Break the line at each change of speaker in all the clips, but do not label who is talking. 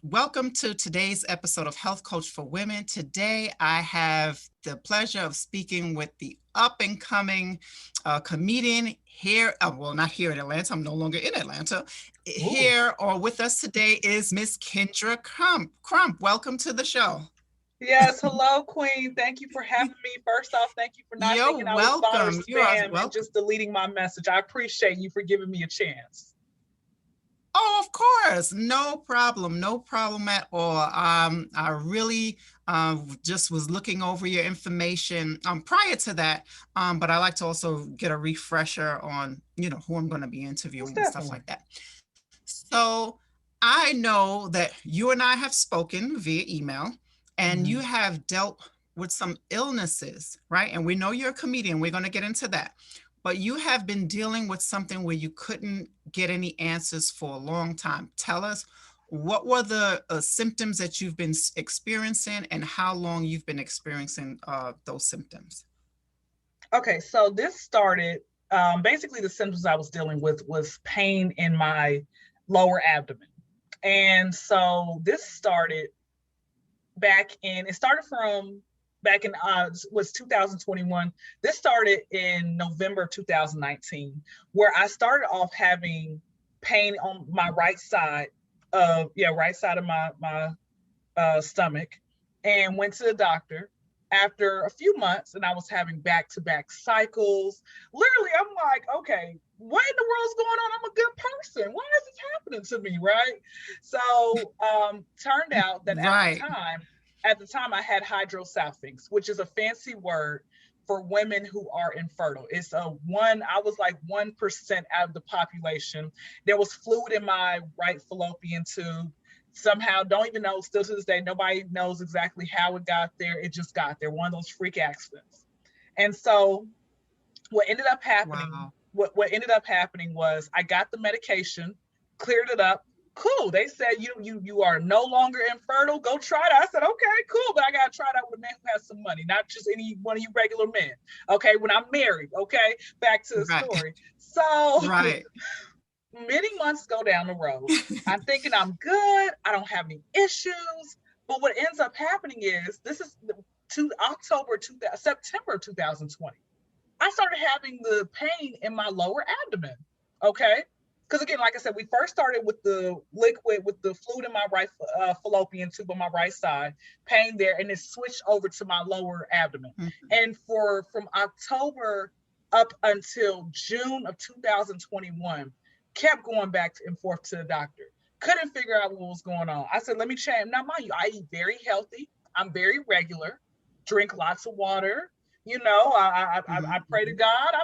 Welcome to today's episode of Health Coach for Women. Today, I have the pleasure of speaking with the up and coming comedian here. Well, not here in Atlanta. I'm no longer in Atlanta.
Ooh.
Here or with us today is Miss Kyndra Krump. Krump, welcome to the show.
Yes, hello, Queen. Thank you for having me. First off, thank you for not
You're
thinking I was bothered
welcome. You are
spam and
welcome.
just deleting my message. I appreciate you for giving me a chance.
Oh, of course. No problem. No problem at all. I really just was looking over your information prior to that. But I like to also get a refresher on, who I'm going to be
Most
interviewing and stuff
definitely.
like that. So I know that you and I have spoken via email and you
Mhm.
have dealt with some illnesses, right? And we know you're a comedian. We're going to get into that. But you have been dealing with something where you couldn't get any answers for a long time. Tell us, what were the symptoms that you've been experiencing and how long you've been experiencing those symptoms?
Okay, so this started basically the symptoms I was dealing with was pain in my lower abdomen. And so this started it started from back in was 2021. This started in November 2019, where I started off having pain on my right side of my stomach, and went to the doctor after a few months, and I was having back-to-back cycles. Literally, I'm like, okay, what in the world's going on? I'm a good person. Why is this happening to me, right? So turned out that
Right.
at the time I had hydrosalpinx, which is a fancy word for women who are infertile. It's a one, I was like 1% out of the population. There was fluid in my right fallopian tube. Somehow, don't even know, still to this day, nobody knows exactly how it got there. It just got there, one of those freak accidents. And so what ended up happening,
Wow.
what ended up happening was I got the medication, cleared it up. Cool. They said you are no longer infertile. Go try it. I said, okay, cool, but I gotta try it out with a man who has some money, not just any one of you regular men. Okay, when I'm married. Okay, back to the
Right.
story. So
Right.
many months go down the road. I'm thinking I'm good. I don't have any issues. But what ends up happening is this is September 2020. I started having the pain in my lower abdomen. Okay. Because again, like I said, we first started with the liquid, with the fluid in my right fallopian tube on my right side, pain there, and it switched over to my lower abdomen.
Mhm.
And for from October up until June of 2021, kept going back and forth to the doctor. Couldn't figure out what was going on. I said, let me change. Now, mind you, I eat very healthy. I'm very regular, drink lots of water. I pray to
Mhm.
God.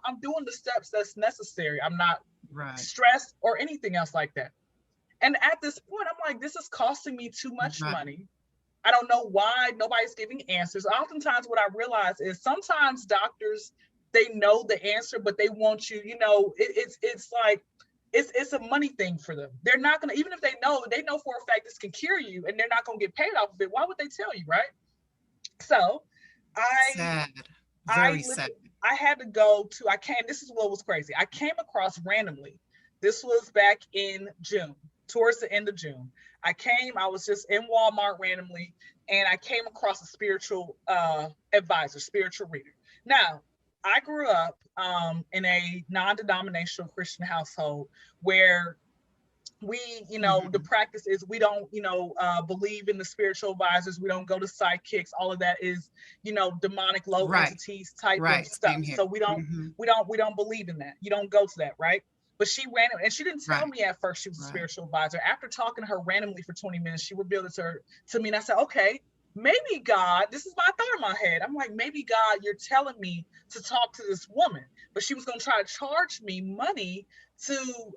I'm doing the steps that's necessary. I'm not
Right.
stressed or anything else like that. And at this point, I'm like, this is costing me too much
Right.
money. I don't know why nobody's giving answers. Oftentimes, what I realize is sometimes doctors, they know the answer, but they want you. It's like it's a money thing for them. They're not gonna, even if they know for a fact this can cure you, and they're not gonna get paid off of it. Why would they tell you, right? So I
Sad.
I
Very sad.
literally I had to go to I came this is what was crazy. I came across randomly. This was back in June, towards the end of June. I was just in Walmart randomly, and I came across a spiritual advisor, spiritual reader. Now, I grew up in a non-denominational Christian household where we, the
Mhm.
practice is we don't, believe in the spiritual advisors. We don't go to psychics. All of that is, demonic low
Right.
entities type of
Right.
stuff.
Same here.
So
Mhm.
we don't believe in that. You don't go to that, right? But she ran it, and she didn't tell
Right.
me at first she was a
Right.
spiritual advisor. After talking to her randomly for 20 minutes, she revealed it to me, and I said, okay, maybe God, this is my thought in my head. I'm like, maybe God, you're telling me to talk to this woman, but she was going to try to charge me money to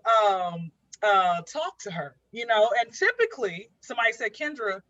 talk to her, and typically somebody said, Kyndra,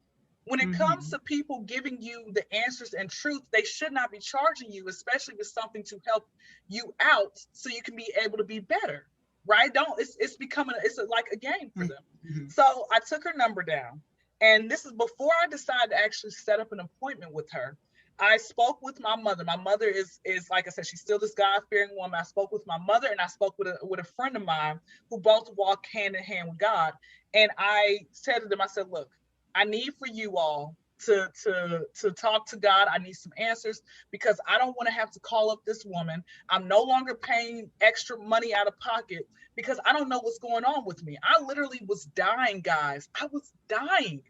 when it comes
Mhm.
to people giving you the answers and truth, they should not be charging you, especially with something to help you out so you can be able to be better. Right? Don't it's becoming like a game for them.
Mhm.
So I took her number down. And this is before I decided to actually set up an appointment with her. I spoke with my mother. My mother is like I said, she's still this God-fearing woman. I spoke with my mother, and I spoke with a friend of mine who both walk hand in hand with God. And I said to them, I said, look, I need for you all to talk to God. I need some answers because I don't want to have to call up this woman. I'm no longer paying extra money out of pocket because I don't know what's going on with me. I literally was dying, guys. I was dying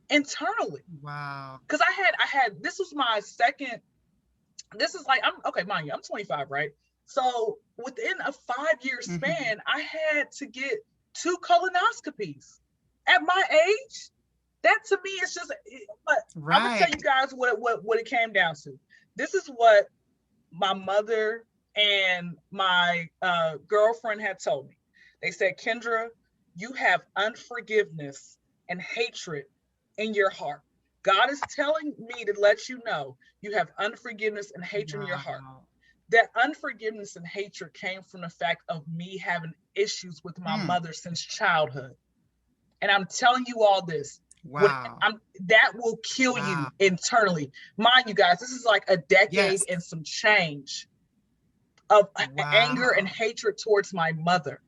internally
Wow.
because I had this was my second. This is like I'm okay, mind you, I'm 25, right? So within a 5 year
Mhm.
span, I had to get two colonoscopies at my age. That to me is just. But I'm gonna tell you
Right.
guys what it came down to. This is what my mother and my girlfriend had told me. They said, Kyndra, you have unforgiveness and hatred in your heart. God is telling me to let you know you have unforgiveness and hatred in your heart.
Wow.
That unforgiveness and hatred came from the fact of me having issues with my
Mm.
mother since childhood. And I'm telling you all this. When
Wow.
I'm that will kill you
Wow.
internally. Mind you guys, this is like a decade
Yes.
and some change of anger and
Wow.
hatred towards my mother.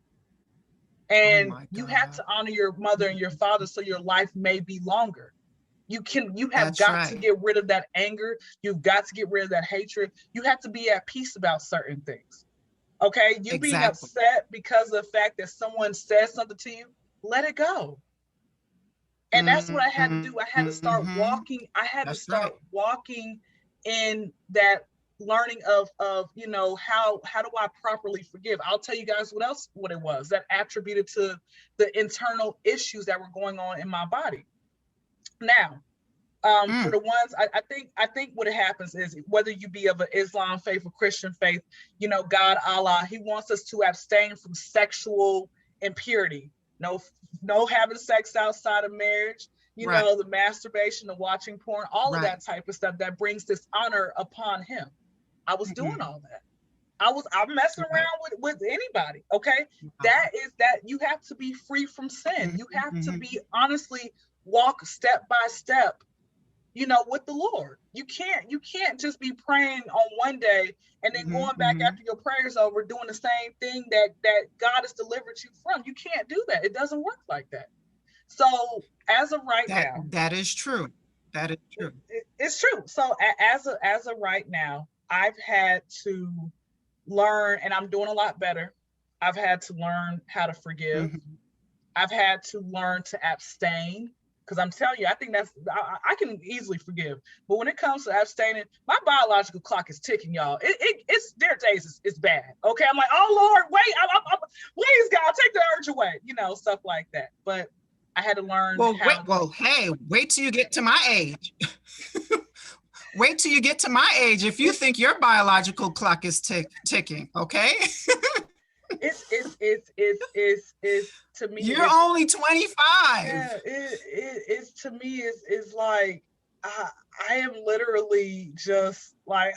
Oh
And
my
you have
God.
to honor your mother and your
Mhm.
father so your life may be longer. You have
That's
got to
right.
get rid of that anger. You've got to get rid of that hatred. You have to be at peace about certain things. Okay? You being
Exactly.
upset because of the fact that someone says something to you, let it go. And that's what I had to do. I had to start
Mhm.
walking. I had to
That's
start
right.
walking in that learning of how do I properly forgive. I'll tell you guys what it was that attributed to the internal issues that were going on in my body. Now, for
Mm.
the ones I think what happens is whether you be of an Islam faith or Christian faith, God, Allah, He wants us to abstain from sexual impurity. No, no having sex outside of marriage.
Right.
The masturbation, the watching porn, all of
Right.
that type of stuff that brings dishonor upon Him. I was doing
Mhm.
all that. I'm messing
Right.
around with anybody. Okay,
Wow.
that you have to be free from sin.
Mhm.
You have to
Mhm.
be honestly walk step by step, with the Lord. You can't just be praying on one day and then
Mhm.
going back
Mhm.
after your prayers over doing the same thing that God has delivered you from. You can't do that. It doesn't work like that. So as of right now,
That is true. That is true.
it's true. So as of right now, I've had to learn, and I'm doing a lot better. I've had to learn how to forgive.
Mhm.
I've had to learn to abstain because I'm telling you, I think I can easily forgive, but when it comes to abstaining, my biological clock is ticking, y'all. It's there days it's bad. Okay, I'm like, oh Lord, wait, please God, take the urge away, stuff like that. But I had to learn
Well, wait.
how.
Well, hey, wait till you get to my age. Wait till you get to my age if you think your biological clock is ticking, okay?
It's to me
You're
it's
only 25.
yeah it's to me is like I, I am literally just like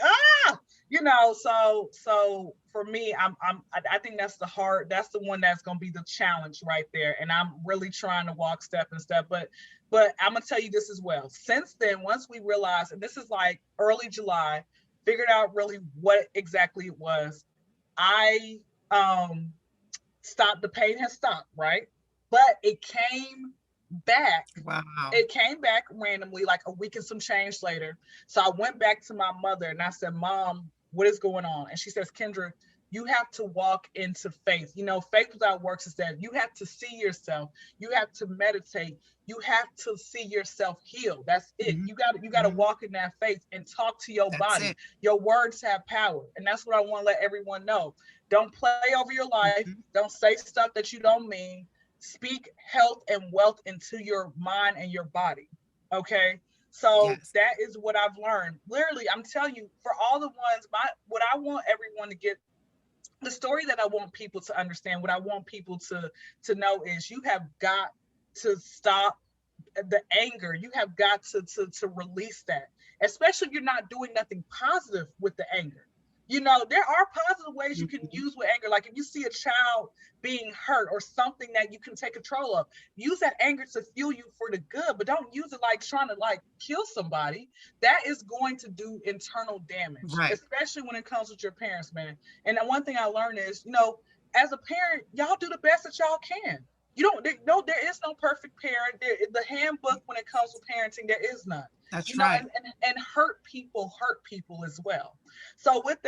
so for me I think that's the one that's going to be the challenge right there, and I'm really trying to walk step and step, but I'm gonna tell you this as well. Since then, once we realized, and this is like early July, figured out really what exactly it was. I um stopped. The pain has stopped, right? But back
Wow.
it came back randomly like a week and some change later. So I went back to my mother and I said, Mom, what is going on? And she says, Kyndra, you have to walk into faith. Faith without works is that you have to see yourself, you have to meditate, you have to see yourself heal. That's it.
Mhm.
You got to
Mhm.
walk in that faith and talk to your
That's
body.
it.
Your words have power, and that's what I want to let everyone know. Don't play over your life.
Mhm.
Don't say stuff that you don't mean. Speak health and wealth into your mind and your body. Okay. So
Yes.
that is what I've learned. Literally, I'm telling you, for all the ones, what I want everyone to get, the story that I want people to understand, what I want people to know is you have got to stop the anger. You have got to release that, especially if you're not doing nothing positive with the anger. There are positive ways you can
Mhm.
use with anger. Like if you see a child being hurt or something that you can take control of, use that anger to fuel you for the good, but don't use it like trying to like kill somebody. That is going to do internal damage,
Right.
especially when it comes with your parents, man. And the one thing I learned is, as a parent, y'all do the best that y'all can. You don't no, there is no perfect parent. The handbook when it comes to parenting, there is none.
That's right.
And hurt people as well. So with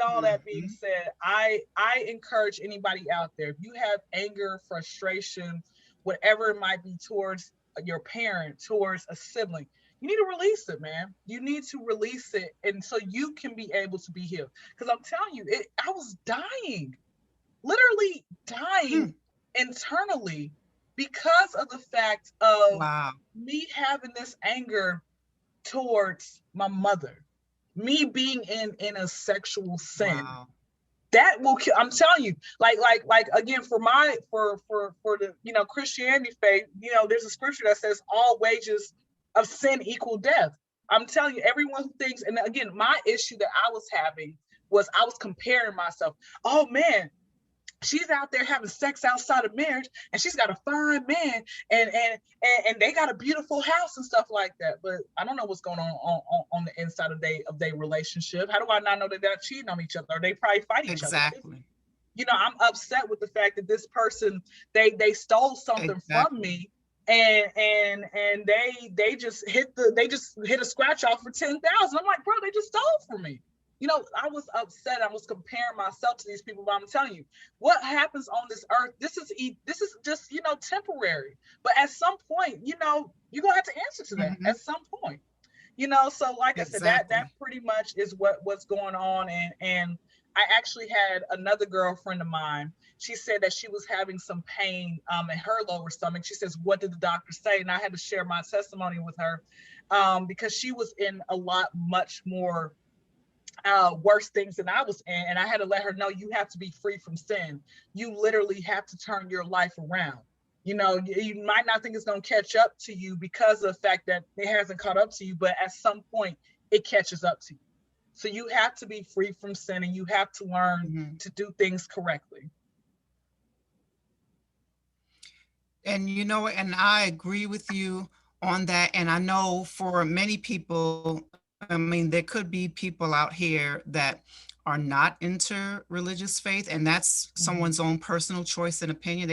all that being
Mhm.
said, I encourage anybody out there, if you have anger, frustration, whatever it might be towards your parent, towards a sibling, you need to release it, man. You need to release it, and so you can be able to be healed. Because I'm telling you, I was dying, literally dying
Hmm.
internally because of the fact of
Wow.
me having this anger towards my mother, me being in a sexual sin.
Wow.
That will kill. I'm telling you, like again, for the Christianity faith, there's a scripture that says all wages of sin equal death. I'm telling you, everyone who thinks, and again, my issue that I was having was I was comparing myself. Oh man, she's out there having sex outside of marriage, and she's got a fine man, and they got a beautiful house and stuff like that. But I don't know what's going on the inside of their relationship. How do I not know that they're cheating on each other, or they probably fight each other?
Exactly.
I'm upset with the fact that this person, they stole something from
Exactly.
me, and they just hit a scratch off for 10,000. I'm like, bro, they just stole from me. I was upset. I was comparing myself to these people, but I'm telling you, what happens on this earth, this is just temporary. But at some point, you're gonna have to answer to that
Mhm.
at some point. So like I said, that
Exactly.
pretty much is what's going on. And I actually had another girlfriend of mine. She said that she was having some pain in her lower stomach. She says, what did the doctor say? And I had to share my testimony with her, because she was in a lot much more worse things than I was in. And I had to let her know, you have to be free from sin. You literally have to turn your life around. You might not think it's going to catch up to you because of the fact that it hasn't caught up to you, but at some point it catches up to you. So you have to be free from sin, and you have to learn
Mhm.
to do things correctly.
And and I agree with you on that. And I know for many people, I mean, there could be people out here that are not into religious faith, and that's someone's
Mm-hmm.
own personal choice and opinion.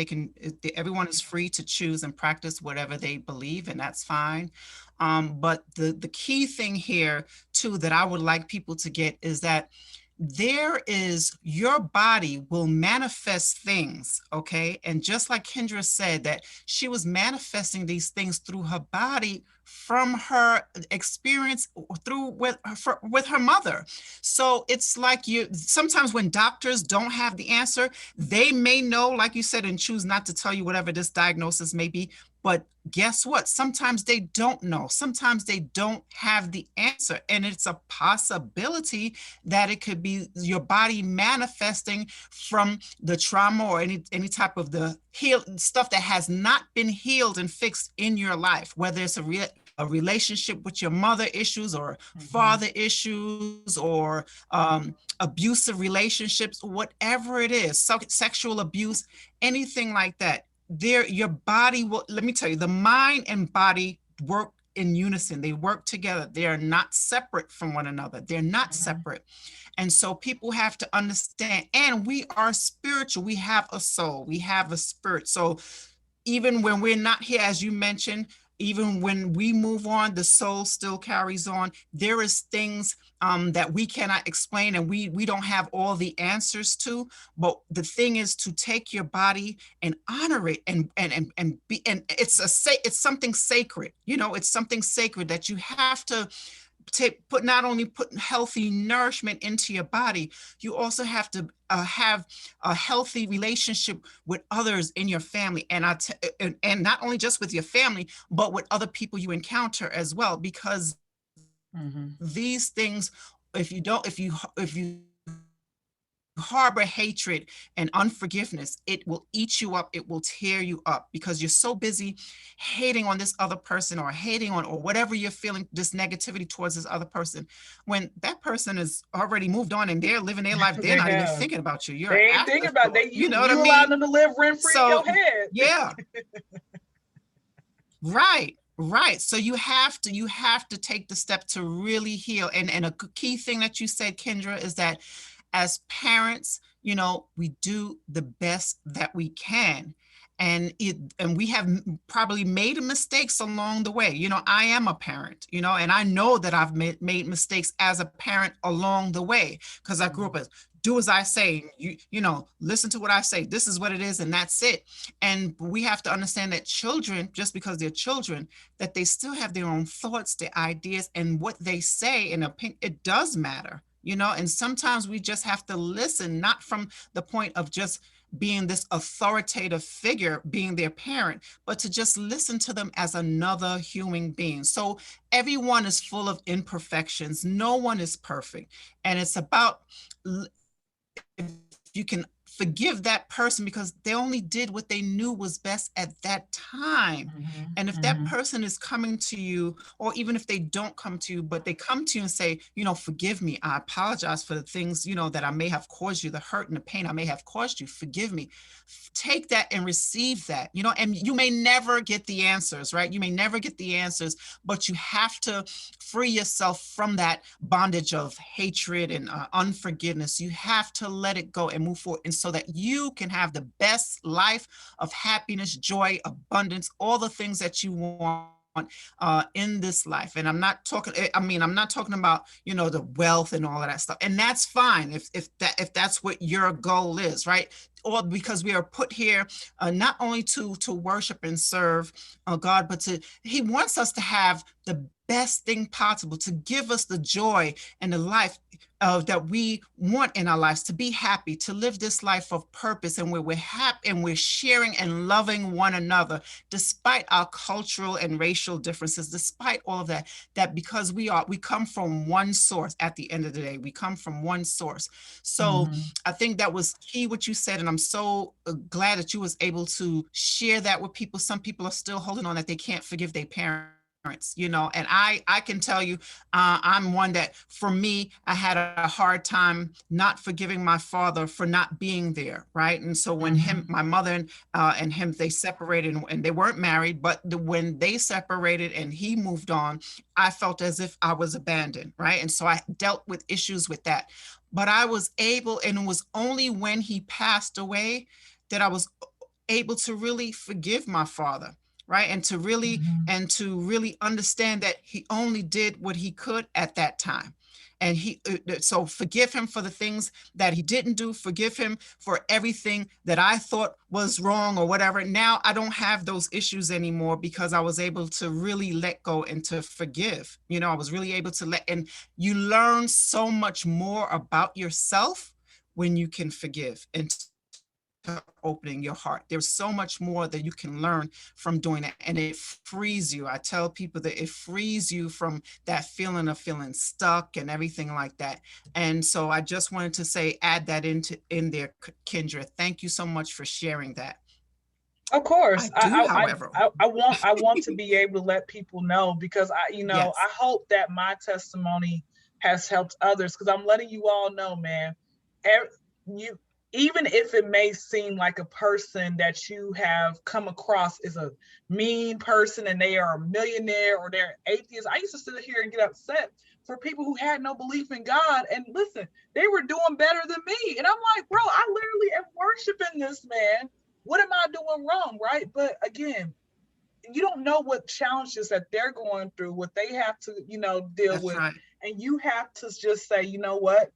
Everyone is free to choose and practice whatever they believe, and that's fine. But the key thing here, too, that I would like people to get is that your body will manifest things, okay? And just like Kyndra said, that she was manifesting these things through her body from her experience through with her mother. So it's like you sometimes when doctors don't have the answer, they may know, like you said, and choose not to tell you whatever this diagnosis may be. But guess what? Sometimes they don't know. Sometimes they don't have the answer. And it's a possibility that it could be your body manifesting from the trauma or any type of the heal stuff that has not been healed and fixed in your life, whether it's a relationship with your mother issues or
Mm-hmm.
father issues or abusive relationships, whatever it is, sexual abuse, anything like that. Your body will, let me tell you, the mind and body work in unison. They work together. They are not separate from one another. They're not
Mm-hmm.
separate. And so people have to understand, and we are spiritual. We have a soul, we have a spirit. So even when we're not here, as you mentioned, even when we move on, the soul still carries on. There is things that we cannot explain, and we don't have all the answers to. But the thing is to take your body and honor it, and be, and it's something sacred. It's something sacred that you have to put, not only put healthy nourishment into your body, you also have to have a healthy relationship with others in your family, and not only just with your family, but with other people you encounter as well, because these things, if you have a healthy relationship with harbor hatred and unforgiveness, it will eat you up. It will tear you up because you're so busy hating on this other person or hating on, or whatever you're feeling, this negativity towards this other person. When that person is already moved on and they're living their life, they're
They
not even
have.
thinking about you. You're
They
an
ain't thinking about
afterthought.
they
You
you
know what I
you allowed
mean?
them to live rent free in
So
your head.
yeah, right, right. So you have to take the step to really heal. And a key thing that you said, Kyndra, is that as parents, we do the best that we can. And we have probably made mistakes along the way. I am a parent, and I know that I've made mistakes as a parent along the way, because I grew up as do as I say, listen to what I say. This is what it is, and that's it. And we have to understand that children, just because they're children, that they still have their own thoughts, their ideas, and what they say and opinion, it does matter. And sometimes we just have to listen, not from the point of just being this authoritative figure, being their parent, but to just listen to them as another human being. So everyone is full of imperfections. No one is perfect. And it's about, if you can forgive that person, because they only did what they knew was best at that time.
Mm-hmm,
And if that
mm-hmm,
person is coming to you, or even if they don't come to you, but they come to you and say, forgive me, I apologize for the things, that I may have caused you, the hurt and the pain I may have caused you, forgive me. Take that and receive that, and you may never get the answers, right? You may never get the answers, but you have to free yourself from that bondage of hatred and unforgiveness. You have to let it go and move forward, and so that you can have the best life of happiness, joy, abundance, all the things that you want in this life. And I'm not talking about, the wealth and all of that stuff. And that's fine if that's what your goal is, right? Or because we are put here not only to worship and serve God, but He wants us to have the best thing possible, to give us the joy and the life that we want in our lives, to be happy, to live this life of purpose, and where we're happy and we're sharing and loving one another, despite our cultural and racial differences, despite all of that. That because we come from one source. At the end of the day, we come from one source. So
mm-hmm.
I think that was key what you said, and I'm so glad that you was able to share that with people. Some people are still holding on, that they can't forgive their parents, and I can tell you, I'm one that, for me, I had a hard time not forgiving my father for not being there, right? And so when
Mm-hmm.
my mother and him, they separated, and they weren't married, but when they separated and he moved on, I felt as if I was abandoned, right? And so I dealt with issues with that. But I was able, and it was only when he passed away that I was able to really forgive my father, right? And to really understand that he only did what he could at that time. And so forgive him for the things that he didn't do, forgive him for everything that I thought was wrong or whatever. Now I don't have those issues anymore, because I was able to really let go and to forgive. I was really able to and you learn so much more about yourself when you can forgive and opening your heart. There's so much more that you can learn from doing it, and it frees you. I tell people that it frees you from that feeling of feeling stuck and everything like that. And so I just wanted to say, add that in there, Kyndra. Thank you so much for sharing that.
Of course,
I do, however.
I want to be able to let people know, because
Yes,
I hope that my testimony has helped others, because I'm letting you all know, man. You, even if it may seem like a person that you have come across is a mean person and they are a millionaire or they're atheist. I used to sit here and get upset for people who had no belief in God, and listen, they were doing better than me, and I'm like, bro, I literally am worshiping this man. What am I doing wrong, right? But again, you don't know what challenges that they're going through, what they have to, deal
that's
with.
right.
And you have to just say, you know what?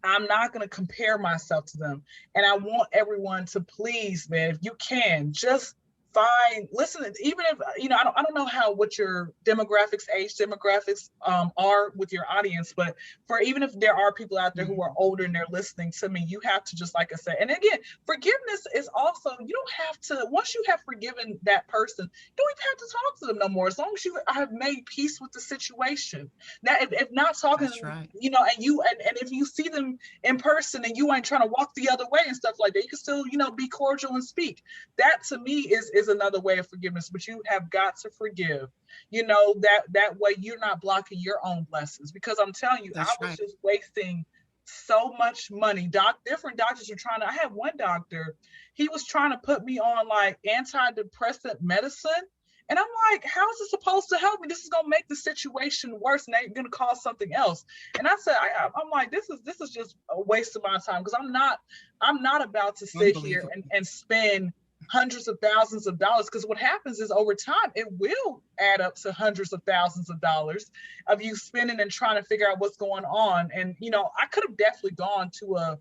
I'm not going to compare myself to them. And I want everyone to please, man, if you can, just listen, even if, I don't know what your age demographics are with your audience, but for even if there are people out there who are
Mhm.
older and they're listening to me, you have to, just like I said, and again, forgiveness is also, you don't have to, once you have forgiven that person, you don't even have to talk to them no more, as long as you have made peace with the situation. Now, if not talking,
That's right.
and if you see them in person and you ain't trying to walk the other way and stuff like that, you can still, be cordial and speak. That to me is another way of forgiveness. But you have got to forgive, that way you're not blocking your own blessings. Because I'm telling you, I
That's
was
right.
just wasting so much money. Different doctors are trying to, I had one doctor, he was trying to put me on like antidepressant medicine. And I'm like, how is this supposed to help me? This is gonna make the situation worse, and they're gonna cause something else. And I said, I'm like, this is just a waste of my time, because I'm not about to sit here
Unbelievable.
and spend hundreds of thousands of dollars, because what happens is over time it will add up to hundreds of thousands of dollars of you spending and trying to figure out what's going on. And I could have definitely gone to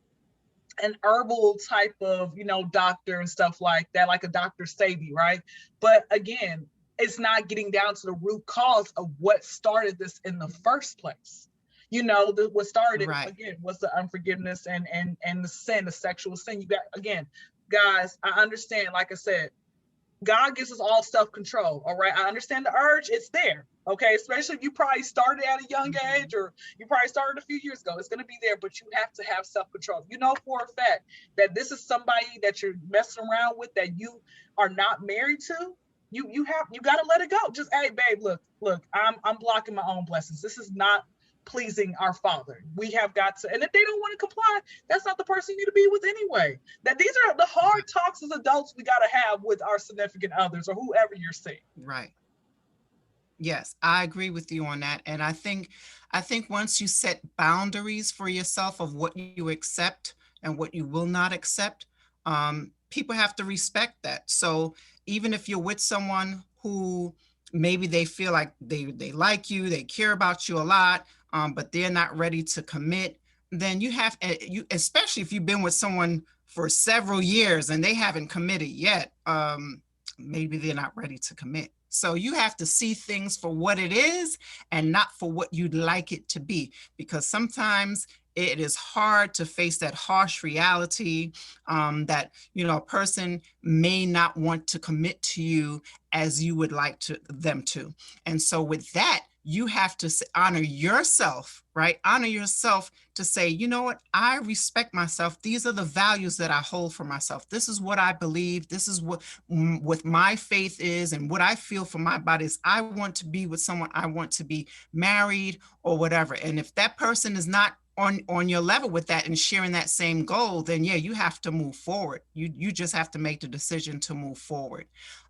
an herbal type of doctor and stuff like that, like a Dr. Sadie, right? But again, it's not getting down to the root cause of what started this in the first place. What started it
Right.
again was the unforgiveness and the sin, the sexual sin. You got, again, guys, I understand, like I said, God gives us all self-control. All right. I understand the urge, it's there. Okay. Especially if you probably started at a young
Mhm.
age, or you probably started a few years ago. It's going to be there, but you have to have self-control. You know for a fact that this is somebody that you're messing around with, that you are not married to. You gotta let it go. Just, hey babe, look, I'm blocking my own blessings. This is not pleasing our Father. We have got to, and if they don't want to comply, that's not the person you need to be with anyway. That these are the hard talks as adults we got to have with our significant others or whoever you're seeing.
Right. Yes, I agree with you on that. And I think once you set boundaries for yourself of what you accept and what you will not accept, people have to respect that. So even if you're with someone who maybe they feel like they like you, they care about you a lot, but they're not ready to commit, then you, especially if you've been with someone for several years and they haven't committed yet, maybe they're not ready to commit. So you have to see things for what it is and not for what you'd like it to be, because sometimes it is hard to face that harsh reality, that a person may not want to commit to you as you would like them to. And so with that, you have to honor yourself, right? Honor yourself to say, you know what? I respect myself. These are the values that I hold for myself. This is what I believe. This is what my faith is, and what I feel for my body is I want to be with someone. I want to be married or whatever. And if that person is not on your level with that and sharing that same goal, then yeah, you have to move forward. You just have to make the decision to move forward.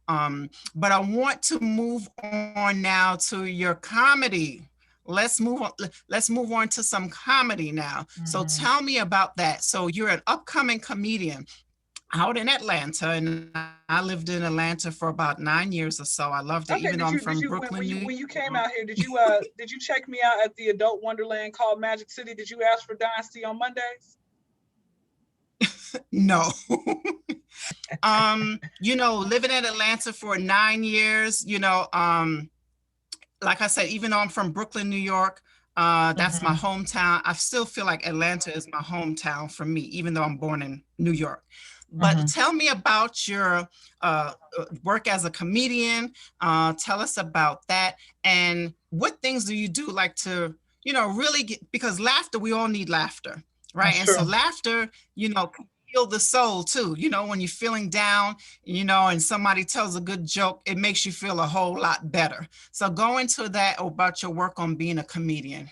But I want to move on now to your comedy. Let's move on to some comedy now. So
Mm-hmm.
tell me about that. So you're an upcoming comedian out in Atlanta, and I lived in Atlanta for about 9 years or so. I loved it,
Okay.
even though I'm
Did
from
you
Brooklyn, New
when you came
York.
out here? Did you check me out at the adult wonderland called Magic City? Did you ask for Dynasty on Mondays?
No. Living in Atlanta for 9 years, like I said, even though I'm from Brooklyn, New York, that's my
Mm-hmm.
hometown. I still feel like Atlanta is my hometown for me, even though I'm born in New York. But
Mm-hmm.
tell me about your work as a comedian. Tell us about that. And what things do you do like to, really get, because laughter, we all need laughter, right?
That's
And so
true.
laughter, can heal the soul too. When you're feeling down, and somebody tells a good joke, it makes you feel a whole lot better. So go into that about your work on being a comedian.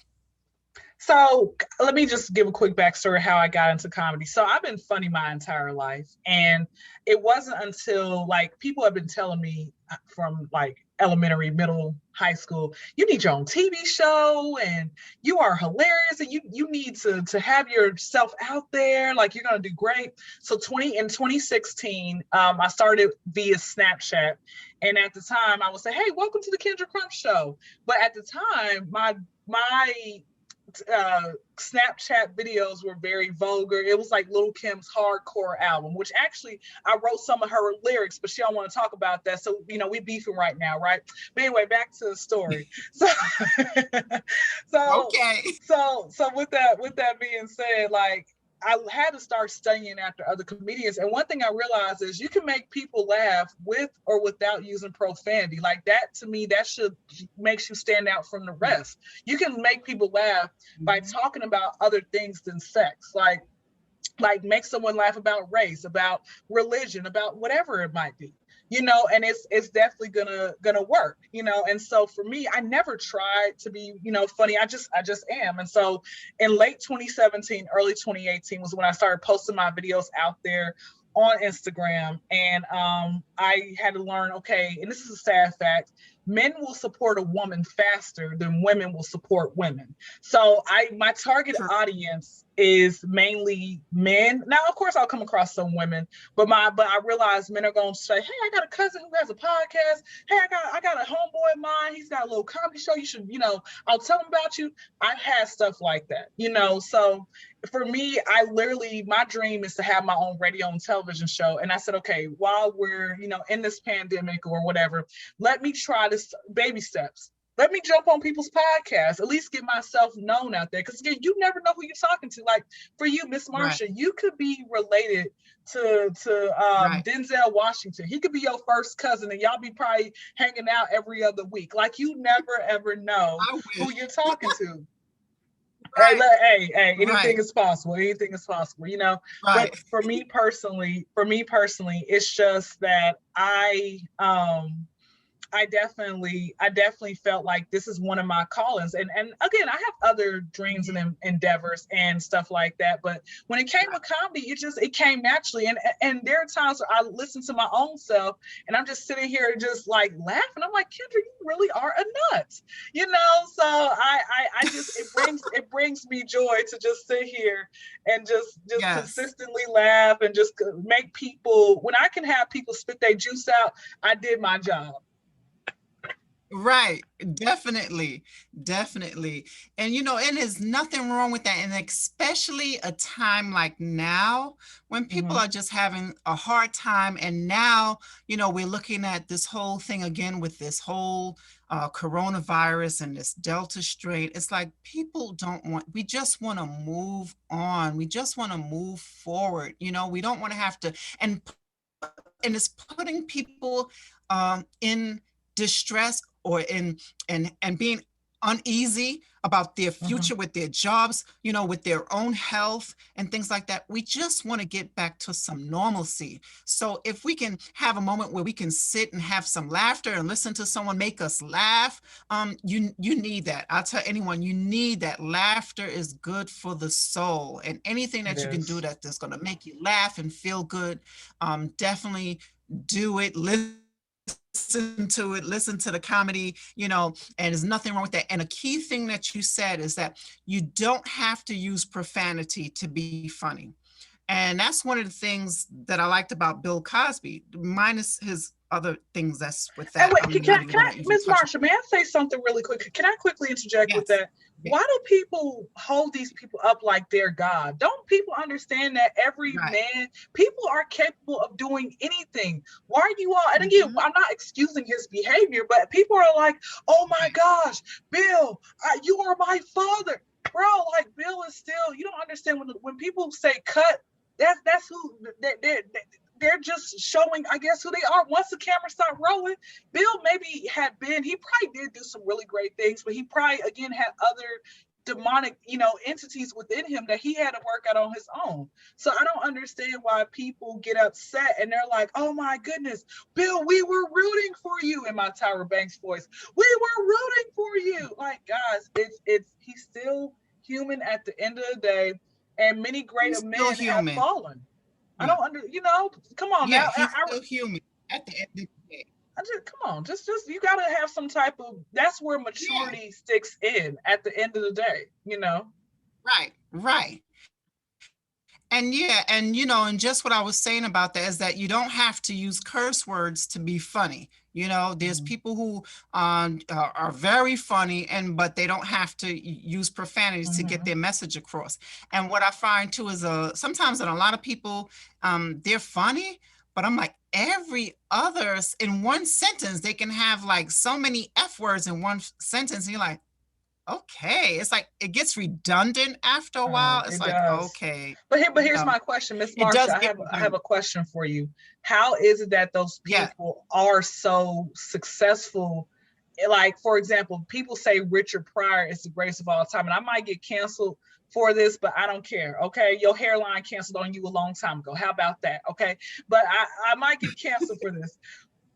So let me just give a quick backstory how I got into comedy. So I've been funny my entire life, and it wasn't until like people have been telling me from like elementary, middle, high school, you need your own TV show, and you are hilarious, and you need to have yourself out there, like you're gonna do great. So 2016, I started via Snapchat, and at the time I would say, hey, welcome to the Kyndra Krump show. But at the time, my Snapchat videos were very vulgar. It was like Little Kim's hardcore album, which actually I wrote some of her lyrics, but she don't want to talk about that. So we beefing right now, right? But anyway, back to the story. So so
Okay.
so with that being said, like I had to start studying after other comedians. And one thing I realized is you can make people laugh with or without using profanity. Like that to me, that should makes you stand out from the rest. You can make people laugh by
Mhm.
talking about other things than sex. Like make someone laugh about race, about religion, about whatever it might be, and it's definitely gonna work, and so for me, I never tried to be, funny. I just am. And so in late 2017, early 2018 was when I started posting my videos out there on Instagram. And I had to learn, okay, and this is a sad fact, men will support a woman faster than women will support women. So my target
True.
audience is mainly men. Now, of course, I'll come across some women, but I realize men are going to say, "Hey, I got a cousin who has a podcast. Hey, I got a homeboy of mine. He's got a little comedy show. You should, I'll tell him about you." I've had stuff like that, So for me, I literally, my dream is to have my own radio and television show. And I said, okay, while we're, in this pandemic or whatever, let me try this baby steps. Let me jump on people's podcasts, at least get myself known out there. Because again, you never know who you're talking to. Like for you, Miss
Right.
Marsha, you could be related to
Right.
Denzel Washington. He could be your first cousin, and y'all be probably hanging out every other week. Like you never ever know
I
who
wish.
you're talking to. Hey,
Right.
anything
Right.
is possible. Anything is possible. But
Right.
for me personally, it's just that I definitely felt like this is one of my callings. And again, I have other dreams
Mhm.
and endeavors and stuff like that. But when it came with comedy, it came naturally. And there are times where I listen to my own self and I'm just sitting here just like laughing. I'm like, Kyndra, you really are a nut. So I just it brings me joy to just sit here and just
Yes.
consistently laugh and just make people, when I can have people spit their juice out, I did my job.
Right. Definitely. Definitely. And and there's nothing wrong with that. And especially a time like now when people
Mm-hmm.
are just having a hard time. And now, we're looking at this whole thing again with this whole coronavirus and this Delta strain. It's like people we just want to move on. We just want to move forward. We don't want to have to, and it's putting people in distress or in and being uneasy about their
Mm-hmm.
future with their jobs, with their own health and things like that. We just want to get back to some normalcy. So if we can have a moment where we can sit and have some laughter and listen to someone make us laugh, you need that. I'll tell anyone, you need that. Laughter is good for the soul, and anything
It
that you can do
is.
that's going to make you laugh and feel good, definitely do it. Listen to it, listen to the comedy, and there's nothing wrong with that. And a key thing that you said is that you don't have to use profanity to be funny. And that's one of the things that I liked about Bill Cosby, minus his other things that's with
And
that.
wait,
I'm
can
not even
can
going
I,
to even
Miss
touch on.
Marsha, may I say something really quick? Can I quickly interject with
Yes.
that?
Yes.
Why do people hold these people up like they're God? Don't people understand that every
Right.
man, people are capable of doing anything? Why are you all? And again,
Mhm.
I'm not excusing his behavior, but people are like, "Oh my
Right.
gosh, Bill, you are my father, bro." Like Bill is still. You don't understand when people say cut. That's who they're just showing, I guess, who they are. Once the camera start rolling, Bill maybe he probably did do some really great things, but he probably again had other demonic, entities within him that he had to work out on his own. So I don't understand why people get upset and they're like, "Oh my goodness, Bill, we were rooting for you," in my Tyra Banks voice. "We were rooting for you." Like, guys, he's still human at the end of the day, and many greater
He's still
men have
human.
fallen. I
Yeah.
don't come on
Yeah.
now.
He's still human at the end of the day.
I just come on, just you gotta have some type of. That's where
Yeah.
maturity sticks in at the end of the day.
Right. Right. And yeah, and and just what I was saying about that is that you don't have to use curse words to be funny. There's
Mhm.
people who are very funny, but they don't have to use profanity to get
Mhm.
their message across. And what I find too is sometimes that a lot of people, they're funny, but I'm like, every other in one sentence they can have like so many F words in one sentence, and you're like, okay, it's like it gets redundant after a while. It's
It
like,
does.
okay,
But here's my question, Miss
it
Marsha.
does get
I have
redundant.
a question for you. How is it that those
Yeah.
people are so successful? Like, for example, people say Richard Pryor is the greatest of all time, and I might get canceled for this, but I don't care. Okay, your hairline canceled on you a long time ago. How about that? Okay, but I might get canceled for this.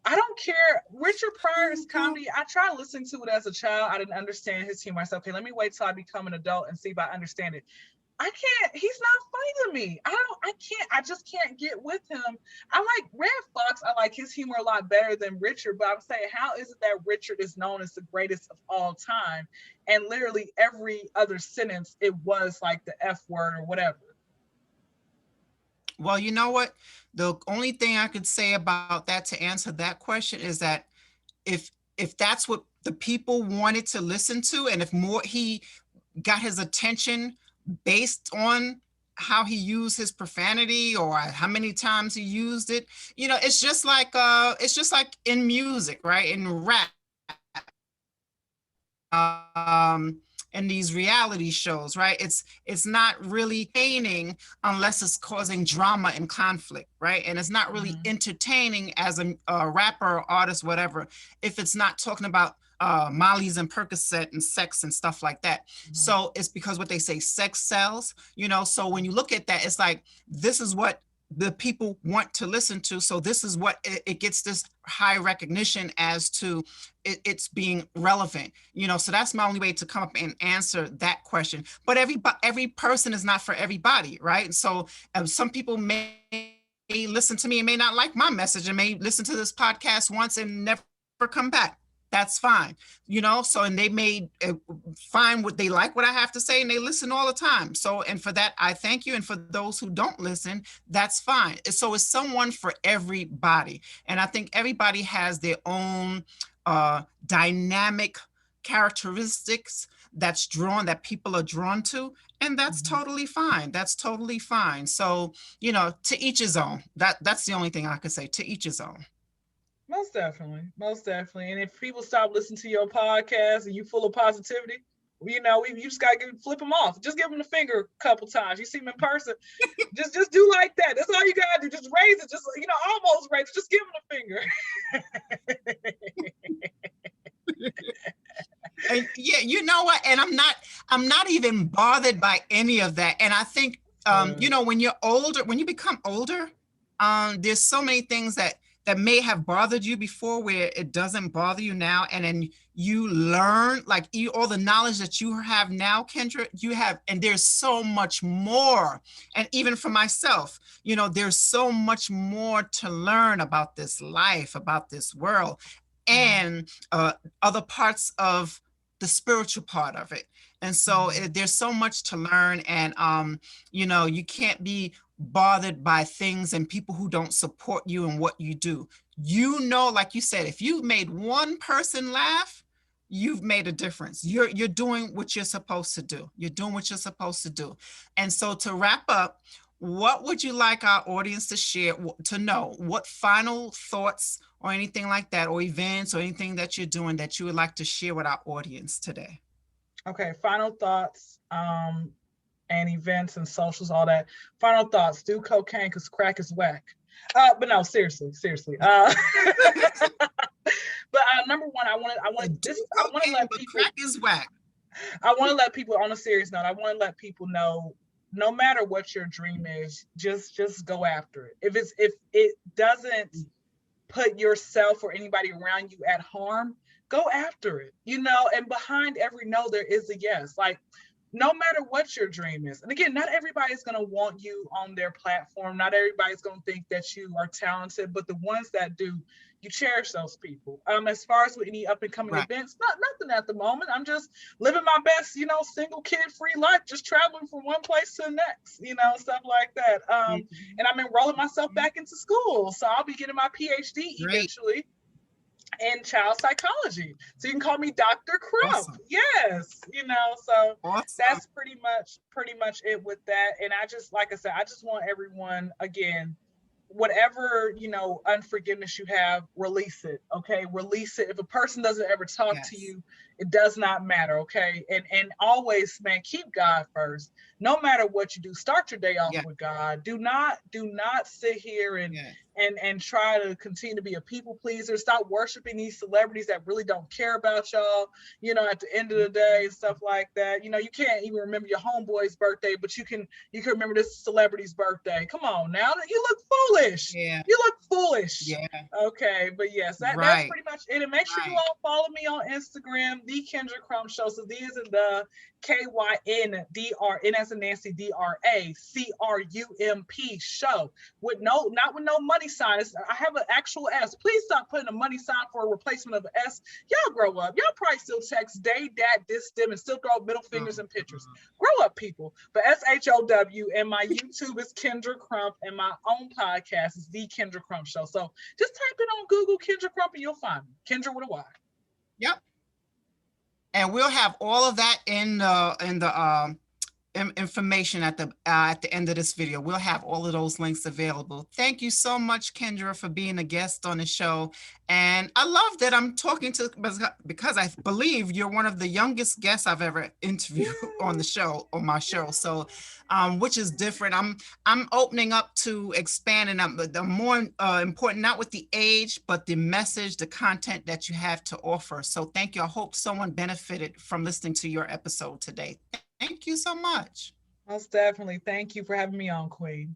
I don't care. Richard Pryor's comedy, I tried listening to it as a child. I didn't understand his humor. I said, okay, let me wait till I become an adult and see if I understand it. I can't. He's not funny to me. I can't. I just can't get with him. I like Red Fox. I like his humor a lot better than Richard. But I'm saying, how is it that Richard is known as the greatest of all time, and literally every other sentence it was like the F word or whatever?
Well, you know what? The only thing I could say about that to answer that question is that if if that's what the people wanted to listen to, and if more he got his attention based on how he used his profanity or how many times he used it, it's just like in music, right? In rap, in these reality shows, right? It's not really entertaining unless it's causing drama and conflict, right? And it's not really
Mm-hmm.
entertaining as a rapper or artist, whatever, if it's not talking about Molly's and Percocet and sex and stuff like that.
Mm-hmm.
So it's because what they say, sex sells, So when you look at that, it's like, this is what the people want to listen to. So this is what it gets this high recognition as to it's being relevant, So that's my only way to come up and answer that question. But every person is not for everybody, right? So some people may listen to me and may not like my message and may listen to this podcast once and never come back. That's fine, So, and they may find what they like, what I have to say, and they listen all the time. So, and for that, I thank you. And for those who don't listen, that's fine. So, it's someone for everybody. And I think everybody has their own dynamic characteristics that people are drawn to, and that's
Mm-hmm.
totally fine. That's totally fine. So, to each his own. That's the only thing I could say. To each his own.
Most definitely, most definitely. And if people stop listening to your podcast and you full of positivity, you just gotta flip them off. Just give them the finger a couple times. You see them in person, just do like that. That's all you gotta do. Just raise it. Just almost raise it. Just give them the finger.
And yeah, you know what? And I'm not even bothered by any of that. And I think,
Good.
when you're older, when you become older, there's so many things that may have bothered you before where it doesn't bother you now. And then you learn, like, all the knowledge that you have now, Kyndra, you have, and there's so much more. And even for myself, there's so much more to learn about this life, about this world,
Mm-hmm.
and other parts of the spiritual part of it. And so
Mm-hmm.
there's so much to learn. And you can't be bothered by things and people who don't support you in what you do. Like you said, if you made one person laugh, you've made a difference. You're doing what you're supposed to do. You're doing what you're supposed to do. And so, to wrap up, what would you like our audience to share, to know? What final thoughts or anything like that, or events or anything that you're doing that you would like to share with our audience today?
Okay, final thoughts. And events and socials, all that. Final thoughts: do cocaine because crack is whack. But no, seriously, seriously. But number one,
Do
I want to
cocaine,
let
but
people.
crack is whack.
I want to let people on a serious note. I want to let people know, no matter what your dream is, just go after it. If it doesn't put yourself or anybody around you at harm, go after it. And behind every no, there is a yes. Like, no matter what your dream is. And again, not everybody's going to want you on their platform. Not everybody's going to think that you are talented, but the ones that do, you cherish those people. As far as with any up and coming
Right.
events, nothing at the moment. I'm just living my best, single kid free life, just traveling from one place to the next, stuff like that.
Mhm.
And I'm enrolling myself back into school. So I'll be getting my PhD
Great.
eventually. in child psychology. So you can call me Dr. Krump.
Awesome.
Yes, so
Awesome.
that's pretty much it with that. And I just, like I said, I just want everyone, again, whatever unforgiveness you have, release it. Okay, release it. If a person doesn't ever talk to
Yes.
you, it does not matter. Okay, and always, man, keep God first. No matter what you do, start your day off
Yeah.
with God. Do not sit here and
Yes.
try to continue to be a people pleaser. Stop worshiping these celebrities that really don't care about y'all, at the end of the day, and stuff like that. You can't even remember your homeboy's birthday, but you can remember this celebrity's birthday. Come on now, you look foolish.
Yeah.
You look foolish.
Yeah.
Okay, but yes, that's
Right.
pretty much it. And make sure you
Right.
all follow me on Instagram, the Kyndra Krump Show. So these are the Kyndra, as in Nancy, DRACRUMP show, with no, not with no money sign. I have an actual S. Please stop putting a money sign for a replacement of an S. Y'all grow up. Y'all probably still text day, dad, this, them, and still throw middle fingers and pictures. Grow up, people. But SHOW, and my YouTube is Kyndra Krump, and my own podcast is the Kyndra Krump Show. So just type in on Google Kyndra Krump and you'll find me. Kyndra with a Y.
Yep. And we'll have all of that in the information at the end of this video. We'll have all of those links available. Thank you so much, Kyndra, for being a guest on the show. And I love that I'm talking to, because I believe you're one of the youngest guests I've ever interviewed on the show, on my show. So, which is different. I'm opening up to expand, and the more important, not with the age, but the message, the content that you have to offer. So thank you. I hope someone benefited from listening to your episode today. Thank you so much.
Most definitely. Thank you for having me on, Queen.